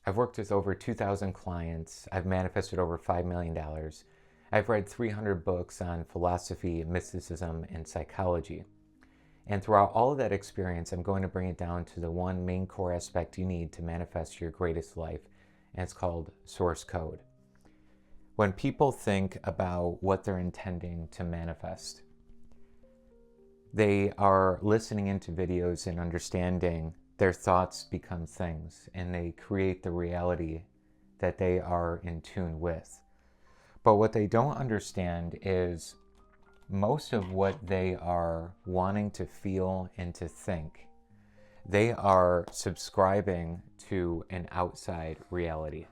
I've worked with over 2,000 clients. I've manifested over $5 million. I've read 300 books on philosophy, mysticism, and psychology. And throughout all of that experience, I'm going to bring it down to the one main core aspect you need to manifest your greatest life, and it's called source code. When people think about what they're intending to manifest, they are listening into videos and understanding their thoughts become things, and they create the reality that they are in tune with. But what they don't understand is most of what they are wanting to feel and to think, they are subscribing to an outside reality.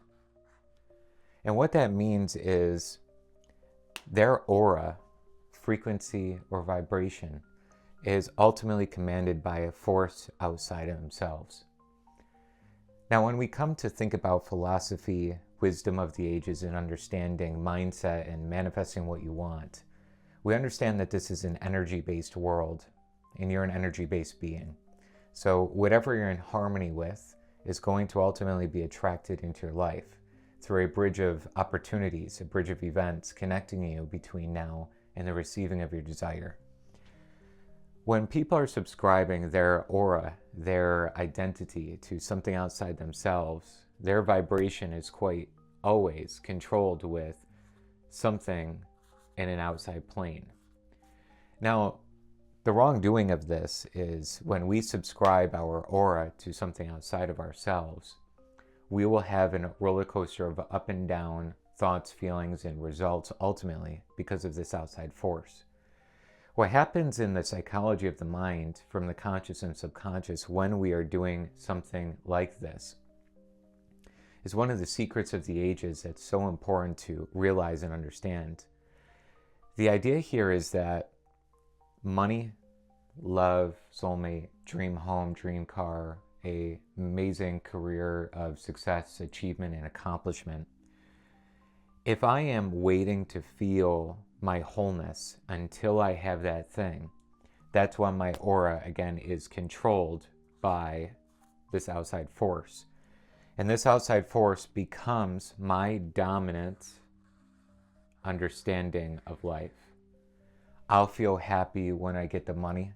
And what that means is their aura, frequency, or vibration is ultimately commanded by a force outside of themselves. Now, when we come to think about philosophy, wisdom of the ages, and understanding mindset and manifesting what you want, we understand that this is an energy-based world, and you're an energy-based being. So whatever you're in harmony with is going to ultimately be attracted into your life through a bridge of opportunities, a bridge of events connecting you between now and the receiving of your desire. When people are subscribing their aura, their identity to something outside themselves, their vibration is quite always controlled with something in an outside plane. Now, the wrongdoing of this is when we subscribe our aura to something outside of ourselves, we will have a roller coaster of up and down thoughts, feelings, and results ultimately because of this outside force. What happens in the psychology of the mind from the conscious and subconscious when we are doing something like this is one of the secrets of the ages that's so important to realize and understand. The idea here is that money, love, soulmate, dream home, dream car, an amazing career of success, achievement, and accomplishment. If I am waiting to feel my wholeness until I have that thing, that's when my aura, again, is controlled by this outside force. And this outside force becomes my dominant understanding of life. I'll feel happy when I get the money.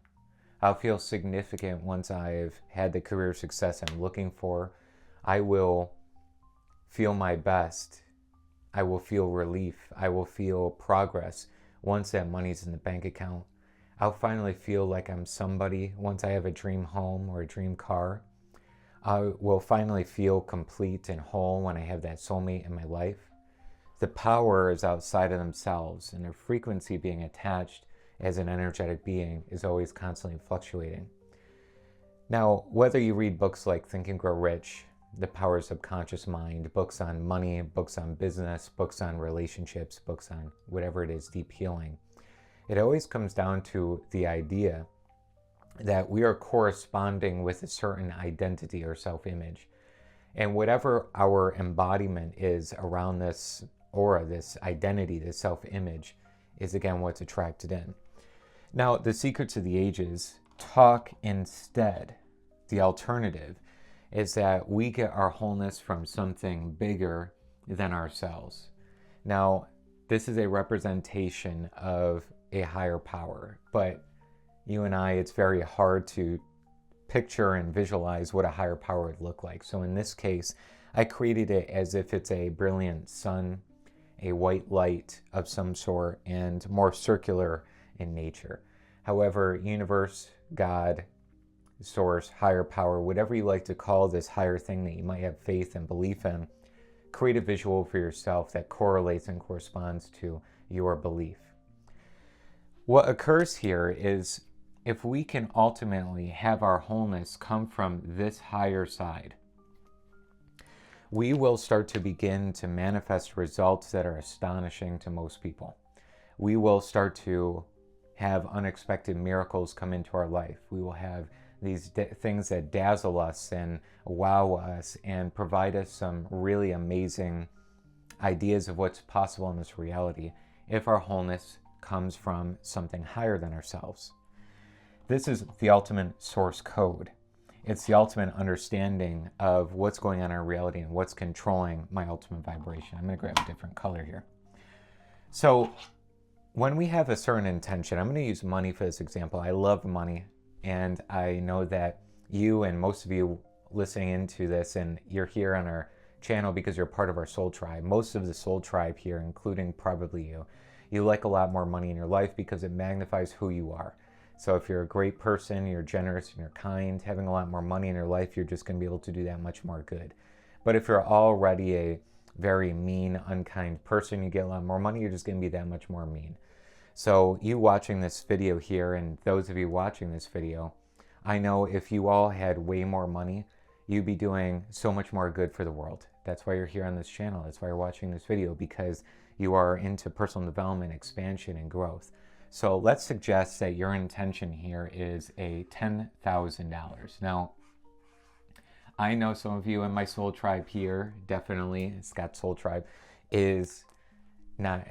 I'll feel significant once I've had the career success I'm looking for. I will feel my best. I will feel relief. I will feel progress once that money's in the bank account. I'll finally feel like I'm somebody once I have a dream home or a dream car. I will finally feel complete and whole when I have that soulmate in my life. The power is outside of themselves, and their frequency being attached as an energetic being is always constantly fluctuating. Now, whether you read books like Think and Grow Rich, The Power of Subconscious Mind, books on money, books on business, books on relationships, books on whatever it is, deep healing, it always comes down to the idea that we are corresponding with a certain identity or self-image. And whatever our embodiment is around this aura, this identity, this self-image, is again what's attracted in. Now, the secrets of the ages talk instead. The alternative is that we get our wholeness from something bigger than ourselves. Now, this is a representation of a higher power, but you and I, it's very hard to picture and visualize what a higher power would look like. So in this case, I created it as if it's a brilliant sun, a white light of some sort, and more circular in nature. However, universe, God, source, higher power, whatever you like to call this higher thing that you might have faith and belief in, create a visual for yourself that correlates and corresponds to your belief. What occurs here is if we can ultimately have our wholeness come from this higher side, we will start to begin to manifest results that are astonishing to most people. We will start to have unexpected miracles come into our life. We will have these things that dazzle us and wow us and provide us some really amazing ideas of what's possible in this reality if our wholeness comes from something higher than ourselves. This is the ultimate source code. It's the ultimate understanding of what's going on in our reality and what's controlling my ultimate vibration. I'm going to grab a different color here. So when we have a certain intention, I'm going to use money for this example. I love money, and I know that you and most of you listening into this, and you're here on our channel because you're part of our soul tribe. Most of the soul tribe here, including probably you like a lot more money in your life because it magnifies who you are. So if you're a great person, you're generous and you're kind, having a lot more money in your life, you're just going to be able to do that much more good. But if you're already a very mean, unkind person, you get a lot more money, you're just going to be that much more mean. So you watching this video here, and those of you watching this video, I know if you all had way more money, you'd be doing so much more good for the world. That's why you're here on this channel. That's why you're watching this video, because you are into personal development, expansion, and growth. So let's suggest that your intention here is a $10,000. Now, I know some of you in my soul tribe here, definitely, Scott's soul tribe, is not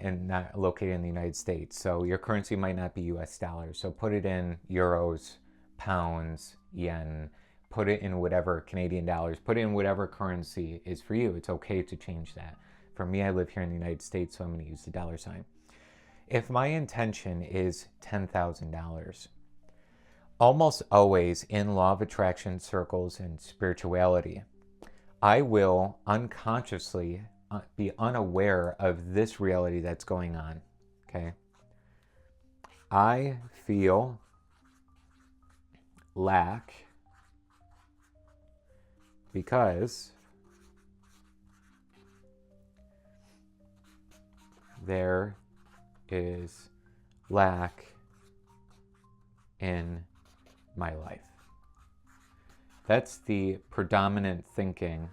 located in the United States. So your currency might not be US dollars. So put it in euros, pounds, yen, put it in whatever Canadian dollars, put it in whatever currency is for you. It's okay to change that. For me, I live here in the United States, so I'm going to use the dollar sign. If my intention is $10,000, almost always in law of attraction circles and spirituality, I will unconsciously be unaware of this reality that's going on, okay? I feel lack because there is lack in my life. That's the predominant thinking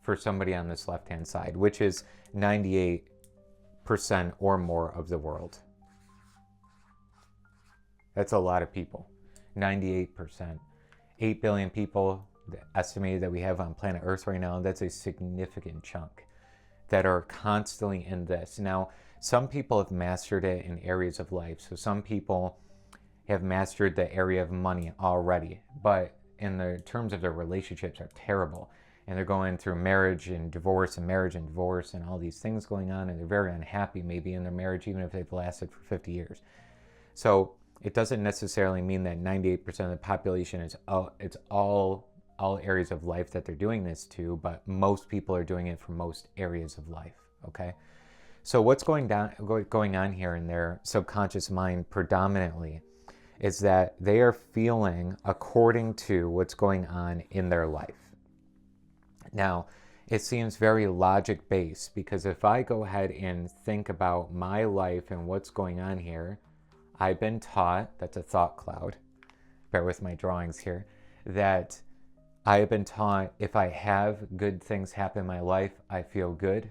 for somebody on this left-hand side, which is 98% or more of the world. That's a lot of people. 98%. 8 billion people estimated that we have on planet Earth right now. That's a significant chunk that are constantly in this. Now, some people have mastered it in areas of life. So some people have mastered the area of money already, but in the terms of their relationships are terrible. And they're going through marriage and divorce and all these things going on, and they're very unhappy maybe in their marriage, even if they've lasted for 50 years. So it doesn't necessarily mean that 98% of the population is all areas of life that they're doing this to, but most people are doing it for most areas of life, okay? So what's going on here in their subconscious mind predominantly is that they are feeling according to what's going on in their life. Now, it seems very logic-based, because if I go ahead and think about my life and what's going on here, I've been taught, that's a thought cloud, bear with my drawings here, that I have been taught if I have good things happen in my life, I feel good.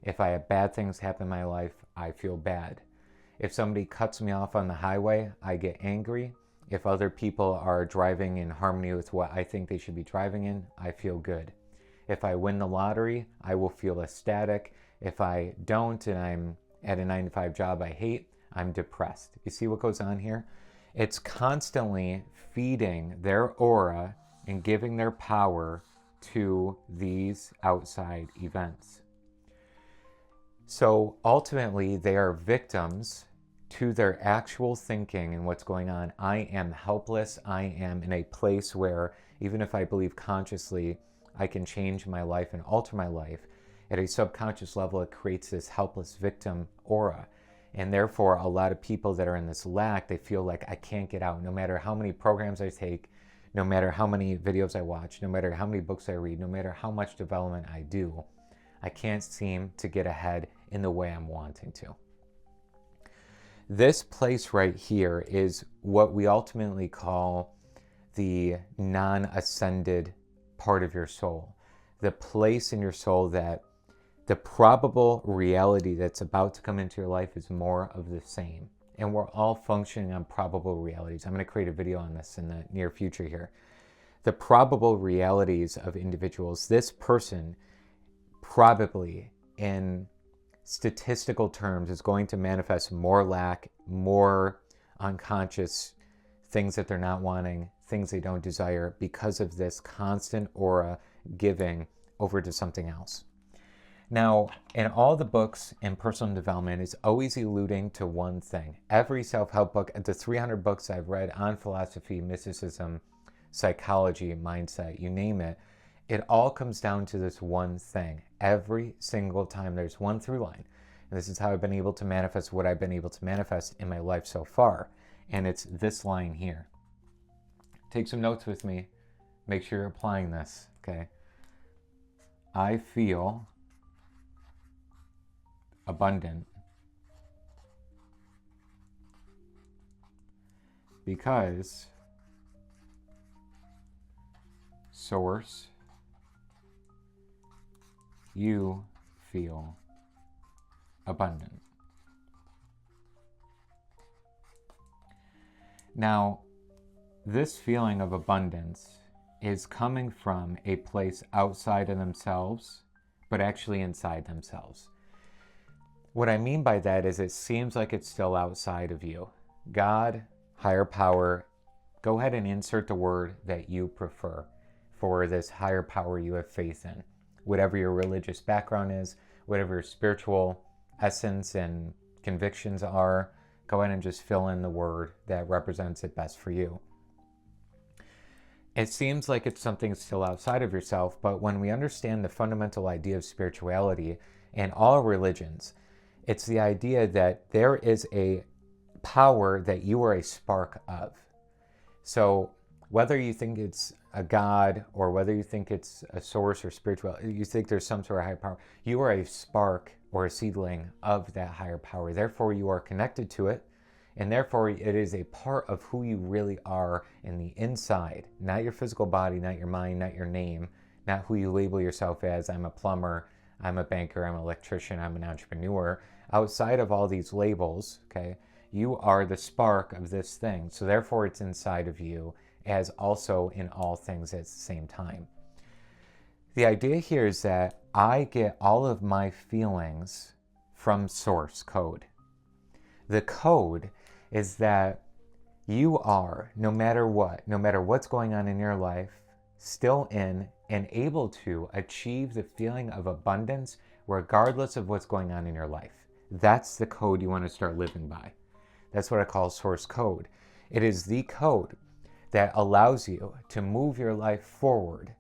If I have bad things happen in my life, I feel bad. If somebody cuts me off on the highway, I get angry. If other people are driving in harmony with what I think they should be driving in, I feel good. If I win the lottery, I will feel ecstatic. If I don't and I'm at a 9-to-5 job I hate, I'm depressed. You see what goes on here? It's constantly feeding their aura and giving their power to these outside events. So ultimately, they are victims to their actual thinking and what's going on. I am helpless. I am in a place where even if I believe consciously I can change my life and alter my life, at a subconscious level, it creates this helpless victim aura. And therefore, a lot of people that are in this lack, they feel like I can't get out. No matter how many programs I take, no matter how many videos I watch, no matter how many books I read, no matter how much development I do, I can't seem to get ahead in the way I'm wanting to. This place right here is what we ultimately call the non-ascended part of your soul. The place in your soul that the probable reality that's about to come into your life is more of the same. And we're all functioning on probable realities. I'm going to create a video on this in the near future here. The probable realities of individuals. This person probably, in statistical terms, is going to manifest more lack, more unconscious things that they're not wanting, things they don't desire because of this constant aura giving over to something else. Now, in all the books in personal development, it's always alluding to one thing. Every self-help book, the 300 books I've read on philosophy, mysticism, psychology, mindset, you name it, it all comes down to this one thing. Every single time there's one through line. And this is how I've been able to manifest what I've been able to manifest in my life so far. And it's this line here. Take some notes with me. Make sure you're applying this, okay? I feel abundant because Source, you feel abundant. Now, this feeling of abundance is coming from a place outside of themselves, but actually inside themselves. What I mean by that is it seems like it's still outside of you. God, higher power, go ahead and insert the word that you prefer for this higher power you have faith in. Whatever your religious background is, whatever your spiritual essence and convictions are, go ahead and just fill in the word that represents it best for you. It seems like it's something still outside of yourself, but when we understand the fundamental idea of spirituality in all religions, it's the idea that there is a power that you are a spark of. So whether you think it's a God or whether you think it's a source or spiritual, you think there's some sort of higher power, you are a spark or a seedling of that higher power. Therefore, you are connected to it, and therefore it is a part of who you really are in the inside, not your physical body, not your mind, not your name, not who you label yourself as. I'm a plumber, I'm a banker, I'm an electrician, I'm an entrepreneur. Outside of all these labels, okay, you are the spark of this thing. So therefore it's inside of you as also in all things at the same time. The idea here is that I get all of my feelings from source code. The code is that you are, no matter what's going on in your life, still in and able to achieve the feeling of abundance regardless of what's going on in your life. That's the code you want to start living by. That's what I call source code. It is the code that allows you to move your life forward,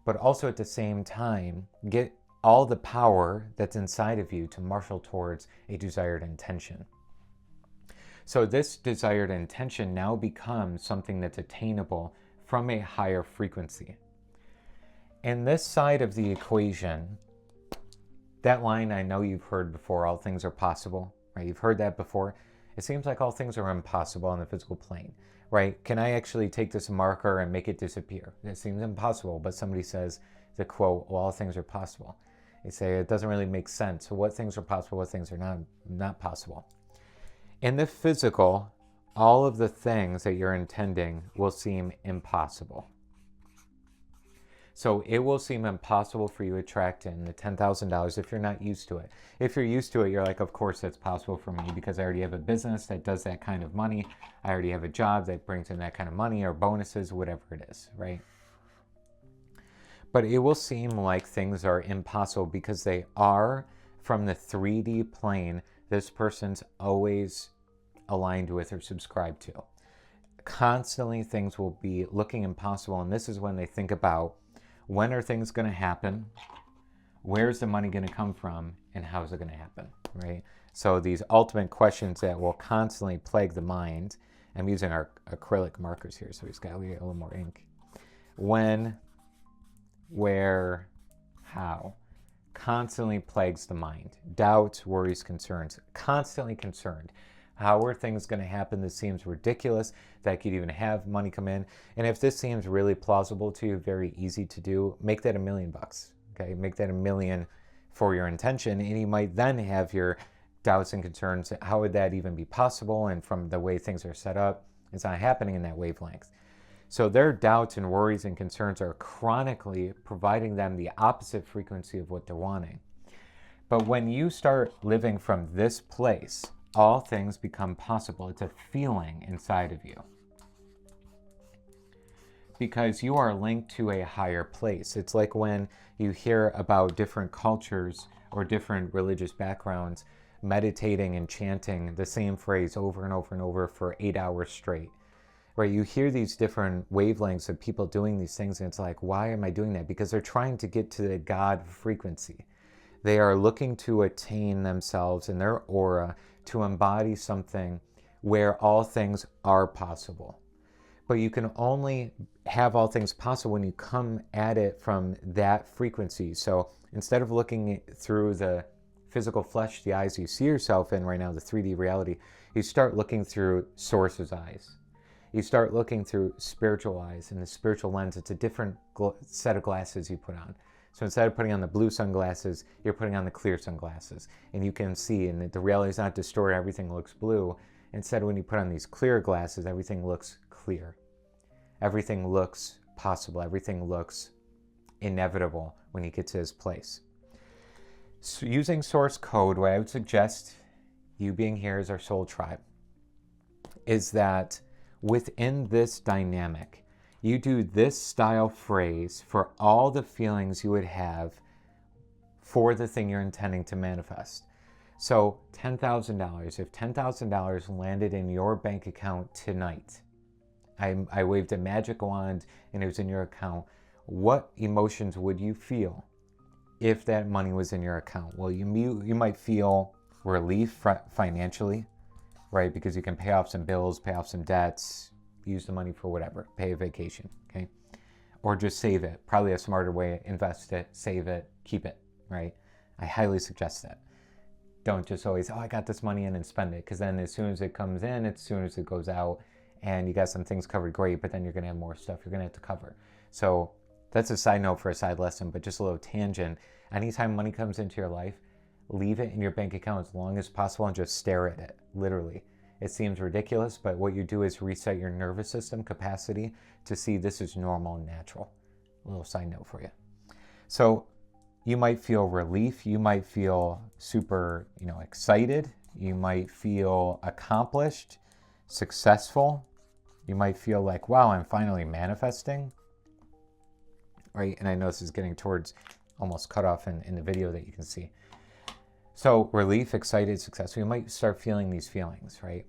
but also at the same time get all the power that's inside of you to marshal towards a desired intention. So this desired intention now becomes something that's attainable from a higher frequency. In this side of the equation, that line I know you've heard before, all things are possible, right? You've heard that before. It seems like all things are impossible on the physical plane, right? Can I actually take this marker and make it disappear? It seems impossible, but somebody says the quote, well, all things are possible. They say it doesn't really make sense. So what things are possible, what things are not possible? In the physical, all of the things that you're intending will seem impossible. So it will seem impossible for you to attract in the $10,000 if you're not used to it. If you're used to it, you're like, of course that's possible for me because I already have a business that does that kind of money. I already have a job that brings in that kind of money or bonuses, whatever it is, right? But it will seem like things are impossible because they are from the 3D plane this person's always aligned with or subscribed to. Constantly things will be looking impossible, and this is when they think about when are things going to happen, where's the money going to come from, and how's it going to happen, right? So these ultimate questions that will constantly plague the mind. I'm using our acrylic markers here, so we've got to get a little more ink. When, where, how, constantly plagues the mind. Doubts, worries, concerns, constantly concerned. How are things going to happen? This seems ridiculous that I could even have money come in. And if this seems really plausible to you, very easy to do, make that $1 million, okay? Make that $1 million for your intention, and you might then have your doubts and concerns. How would that even be possible? And from the way things are set up, it's not happening in that wavelength. So their doubts and worries and concerns are chronically providing them the opposite frequency of what they're wanting. But when you start living from this place, all things become possible. It's a feeling inside of you. because you are linked to a higher place. It's like when you hear about different cultures or different religious backgrounds meditating and chanting the same phrase over and over and over for 8 hours straight, right? You hear these different wavelengths of people doing these things, and it's like, why am I doing that? Because they're trying to get to the God frequency. They are looking to attain themselves and their aura to embody something where all things are possible. But you can only have all things possible when you come at it from that frequency. So instead of looking through the physical flesh, the eyes you see yourself in right now, the 3D reality, you start looking through Source's eyes. You start looking through spiritual eyes, and the spiritual lens, it's a different set of glasses you put on. So instead of putting on the blue sunglasses, you're putting on the clear sunglasses. And you can see, and the reality is not distorted, everything looks blue. Instead, when you put on these clear glasses, everything looks clear. Everything looks possible. Everything looks inevitable when you get to this place. So using source code, what I would suggest, you being here as our soul tribe, is that within this dynamic, you do this style phrase for all the feelings you would have for the thing you're intending to manifest. So $10,000, if $10,000 landed in your bank account tonight, I waved a magic wand and it was in your account, what emotions would you feel if that money was in your account? Well, you might feel relief financially, right? Because you can pay off some bills, pay off some debts, use the money for whatever, pay a vacation, okay? Or just save it. Probably a smarter way, invest it, save it, keep it, right? I highly suggest that. Don't just always, I got this money in and spend it. Because then as soon as it comes in, as soon as it goes out, and you got some things covered, great, but then you're going to have more stuff you're going to have to cover. So that's a side note for a side lesson, but just a little tangent. Anytime money comes into your life, leave it in your bank account as long as possible and just stare at it, literally. It seems ridiculous, but what you do is reset your nervous system capacity to see this is normal and natural. A little side note for you. So you might feel relief. You might feel super, excited. You might feel accomplished, successful. You might feel like, wow, I'm finally manifesting, right? And I know this is getting towards almost cut off in the video that you can see. So relief, excited, successful. You might start feeling these feelings, right?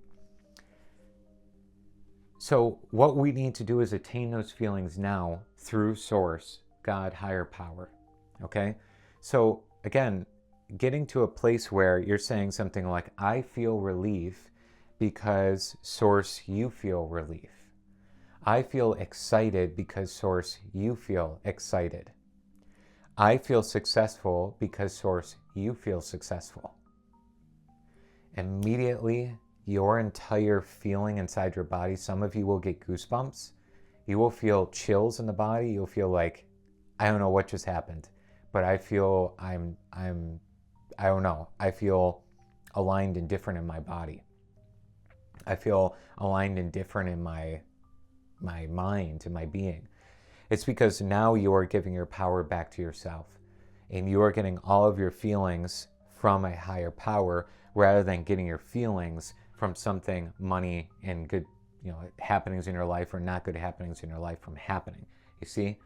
So what we need to do is attain those feelings now through Source, God, higher power, okay? So again, getting to a place where you're saying something like, I feel relief because Source, you feel relief. I feel excited because Source, you feel excited. I feel successful because Source, you feel successful. Immediately, your entire feeling inside your body, some of you will get goosebumps. You will feel chills in the body. You'll feel like, I don't know what just happened, but I feel I don't know. I feel aligned and different in my body. I feel aligned and different in my mind, in my being. It's because now you are giving your power back to yourself, and you are getting all of your feelings from a higher power rather than getting your feelings from something, money, and good, happenings in your life or not good happenings in your life from happening. You see?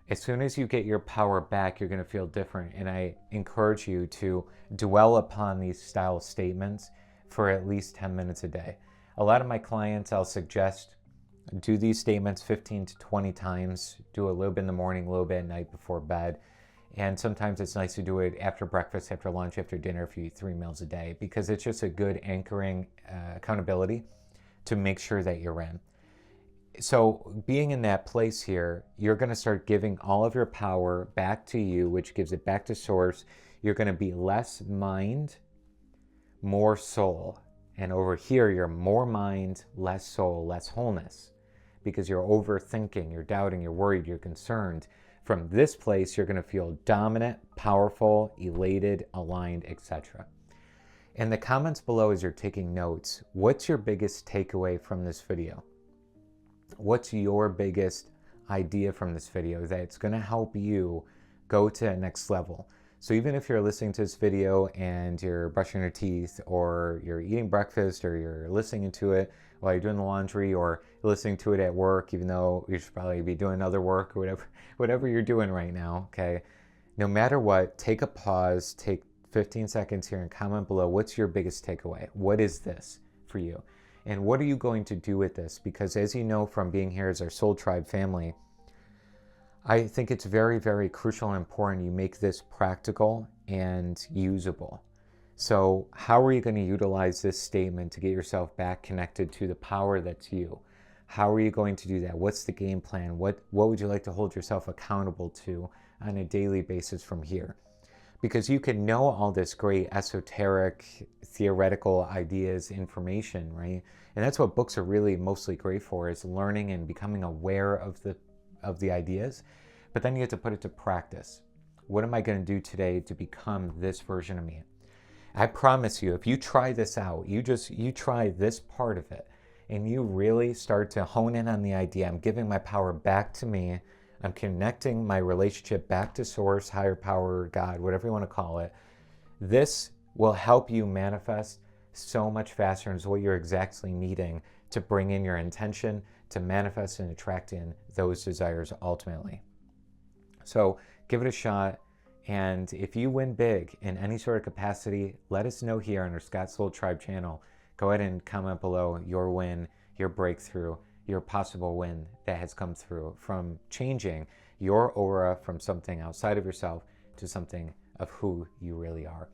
As soon as you get your power back, you're going to feel different. And I encourage you to dwell upon these style statements for at least 10 minutes a day. A lot of my clients, I'll suggest, do these statements 15 to 20 times. Do a little bit in the morning, a little bit at night before bed. And sometimes it's nice to do it after breakfast, after lunch, after dinner, if you eat 3 meals a day, because it's just a good anchoring accountability to make sure that you're in. So being in that place here, you're going to start giving all of your power back to you, which gives it back to Source. You're going to be less mind, more soul. And over here, you're more mind, less soul, less wholeness, because you're overthinking, you're doubting, you're worried, you're concerned. From this place, you're going to feel dominant, powerful, elated, aligned, etc. In the comments below, as you're taking notes, what's your biggest takeaway from this video? What's your biggest idea from this video that's going to help you go to the next level? So even if you're listening to this video and you're brushing your teeth, or you're eating breakfast, or you're listening to it while you're doing the laundry, or you're listening to it at work, even though you should probably be doing other work, or whatever you're doing right now, okay? No matter what, take a pause, take 15 seconds here and comment below, what's your biggest takeaway? What is this for you? And what are you going to do with this? Because as you know from being here as our Soul Tribe family, I think it's very, very crucial and important you make this practical and usable. So how are you going to utilize this statement to get yourself back connected to the power that's you? How are you going to do that? What's the game plan? What would you like to hold yourself accountable to on a daily basis from here? Because you can know all this great esoteric, theoretical ideas, information, right? And that's what books are really mostly great for, is learning and becoming aware of the ideas. But then you have to put it to practice. What am I going to do today to become this version of me? I promise you, if you try this out, you try this part of it, and you really start to hone in on the idea, I'm giving my power back to me, I'm connecting my relationship back to source, higher power, God, whatever you want to call it. This will help you manifest so much faster, and is what you're exactly needing to bring in your intention, to manifest and attract in those desires ultimately. So give it a shot. And if you win big in any sort of capacity, let us know here on our Scott Soul Tribe channel. Go ahead and comment below your win, your breakthrough, your possible win that has come through from changing your aura from something outside of yourself to something of who you really are.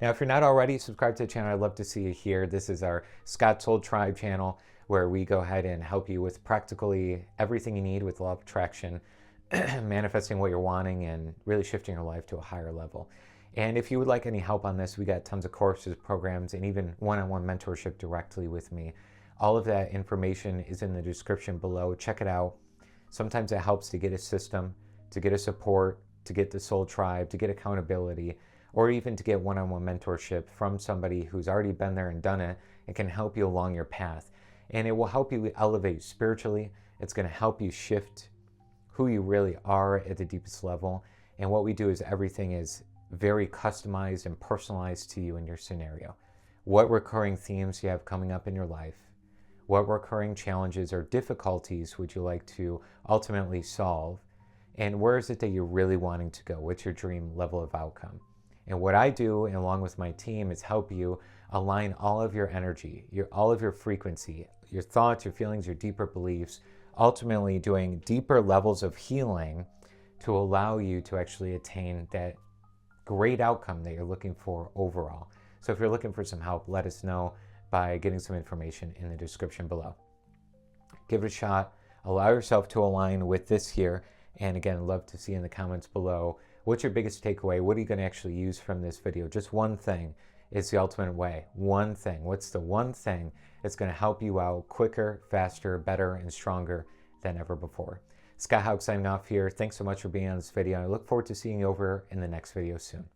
Now, if you're not already subscribed to the channel, I'd love to see you here. This is our Scott Soul Tribe channel, where we go ahead and help you with practically everything you need with law of attraction, manifesting what you're wanting, and really shifting your life to a higher level. And if you would like any help on this, we got tons of courses, programs, and even one-on-one mentorship directly with me. All of that information is in the description below. Check it out. Sometimes it helps to get a system, to get a support, to get the Soul Tribe, to get accountability, or even to get one-on-one mentorship from somebody who's already been there and done it. It can help you along your path. And it will help you elevate spiritually. It's going to help you shift who you really are at the deepest level. And what we do is everything is very customized and personalized to you and your scenario. What recurring themes you have coming up in your life, what recurring challenges or difficulties would you like to ultimately solve, and where is it that you're really wanting to go? What's your dream level of outcome? And what I do, and along with my team, is help you align all of your energy, all of your frequency, your thoughts, your feelings, your deeper beliefs, ultimately doing deeper levels of healing to allow you to actually attain that great outcome that you're looking for overall. So if you're looking for some help, let us know by getting some information in the description below. Give it a shot. Allow yourself to align with this here. And again, love to see in the comments below, what's your biggest takeaway? What are you going to actually use from this video? Just one thing is the ultimate way. One thing. What's the one thing that's going to help you out quicker, faster, better, and stronger than ever before? Scott Houck signing off here. Thanks so much for being on this video. I look forward to seeing you over in the next video soon.